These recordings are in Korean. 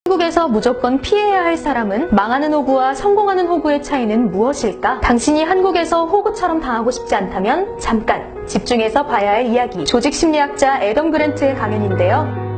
한국에서 무조건 피해야 할 사람은 망하는 호구와 성공하는 호구의 차이는 무엇일까? 당신이 한국에서 호구처럼 당하고 싶지 않다면 잠깐 집중해서 봐야 할 이야기. 조직심리학자 애덤 그랜트의 강연인데요.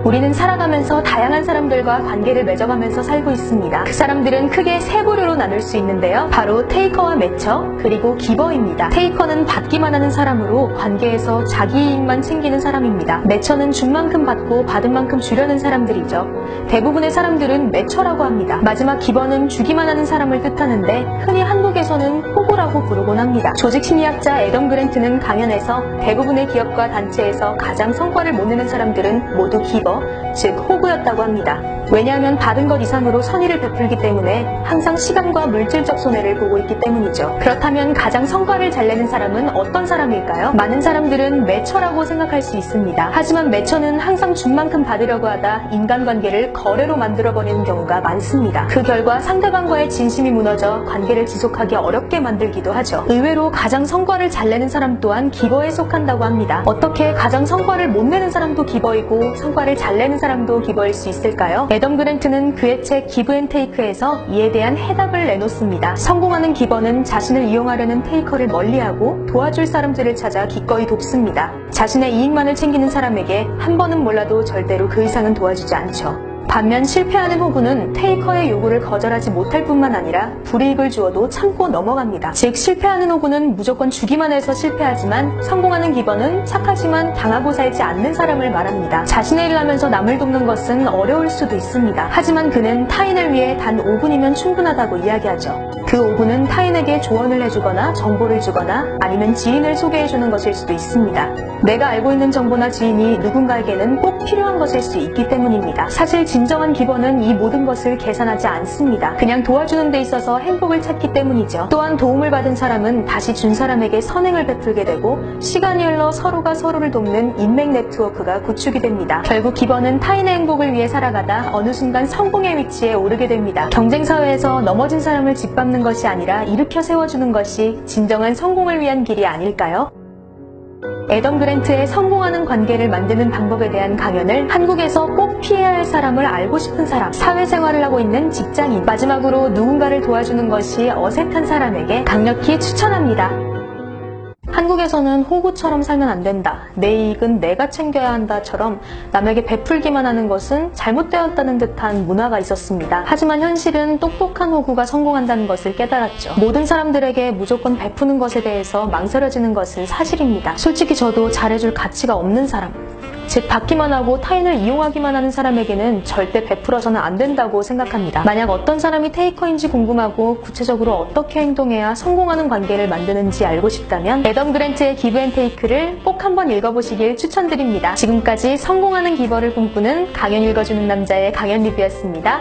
우리는 살아가면서 다양한 사람들과 관계를 맺어가면서 살고 있습니다. 그 사람들은 크게 세 부류로 나눌 수 있는데요. 바로 테이커와 매처, 그리고 기버입니다. 테이커는 받기만 하는 사람으로 관계에서 자기 이익만 챙기는 사람입니다. 매처는 준 만큼 받고 받은 만큼 주려는 사람들이죠. 대부분의 사람들은 매처라고 합니다. 마지막 기버는 주기만 하는 사람을 뜻하는데 흔히 한국에서는 호구라고 부르곤 합니다. 조직심리학자 애덤 그랜트는 강연에서 대부분의 기업과 단체에서 가장 성과를 못 내는 사람들은 모두 기버, 즉 호구였다고 합니다. 왜냐하면 받은 것 이상으로 선의를 베풀기 때문에 항상 시간과 물질적 손해를 보고 있기 때문이죠. 그렇다면 가장 성과를 잘 내는 사람은 어떤 사람일까요? 많은 사람들은 매처라고 생각할 수 있습니다. 하지만 매처는 항상 준 만큼 받으려고 하다 인간관계를 거래로 만들어버리는 경우가 많습니다. 그 결과 상대방과의 진심이 무너져 관계를 지속하기 어렵게 만들기도 하죠. 의외로 가장 성과를 잘 내는 사람 또한 기버에 속한다고 합니다. 어떻게 가장 성과를 못 내는 사람도 기버이고 성과를 잘 내는 사람도 기버일 수 있을까요? 애덤 그랜트는 그의 책 기브 앤 테이크에서 이에 대한 해답을 내놓습니다. 성공하는 기버는 자신을 이용하려는 테이커를 멀리하고 도와줄 사람들을 찾아 기꺼이 돕습니다. 자신의 이익만을 챙기는 사람에게 한 번은 몰라도 절대로 그 이상은 도와주지 않죠. 반면 실패하는 호구는 테이커의 요구를 거절하지 못할 뿐만 아니라 불이익을 주어도 참고 넘어갑니다. 즉 실패하는 호구는 무조건 주기만 해서 실패하지만 성공하는 기버는 착하지만 당하고 살지 않는 사람을 말합니다. 자신의 일을 하면서 남을 돕는 것은 어려울 수도 있습니다. 하지만 그는 타인을 위해 단 5분이면 충분하다고 이야기하죠. 그 5분은 타인에게 조언을 해주거나 정보를 주거나 아니면 지인을 소개해주는 것일 수도 있습니다. 내가 알고 있는 정보나 지인이 누군가에게는 꼭 필요한 것일 수 있기 때문입니다. 사실 진정한 기버는 이 모든 것을 계산하지 않습니다. 그냥 도와주는 데 있어서 행복을 찾기 때문이죠. 또한 도움을 받은 사람은 다시 준 사람에게 선행을 베풀게 되고 시간이 흘러 서로가 서로를 돕는 인맥 네트워크가 구축이 됩니다. 결국 기버는 타인의 행복을 위해 살아가다 어느 순간 성공의 위치에 오르게 됩니다. 경쟁사회에서 넘어진 사람을 짓밟는 것이 아니라 일으켜 세워주는 것이 진정한 성공을 위한 길이 아닐까요? 애덤 그랜트의 성공하는 관계를 만드는 방법에 대한 강연을 한국에서 꼭 피해야 할 사람을 알고 싶은 사람, 사회생활을 하고 있는 직장인, 마지막으로 누군가를 도와주는 것이 어색한 사람에게 강력히 추천합니다. 한국에서는 호구처럼 살면 안 된다, 내 이익은 내가 챙겨야 한다처럼 남에게 베풀기만 하는 것은 잘못되었다는 듯한 문화가 있었습니다. 하지만 현실은 똑똑한 호구가 성공한다는 것을 깨달았죠. 모든 사람들에게 무조건 베푸는 것에 대해서 망설여지는 것은 사실입니다. 솔직히 저도 잘해줄 가치가 없는 사람, 즉 받기만 하고 타인을 이용하기만 하는 사람에게는 절대 베풀어서는 안 된다고 생각합니다. 만약 어떤 사람이 테이커인지 궁금하고 구체적으로 어떻게 행동해야 성공하는 관계를 만드는지 알고 싶다면 애덤 그랜트의 기브 앤 테이크를 꼭 한번 읽어보시길 추천드립니다. 지금까지 성공하는 기버를 꿈꾸는 강연 읽어주는 남자의 강연 리뷰였습니다.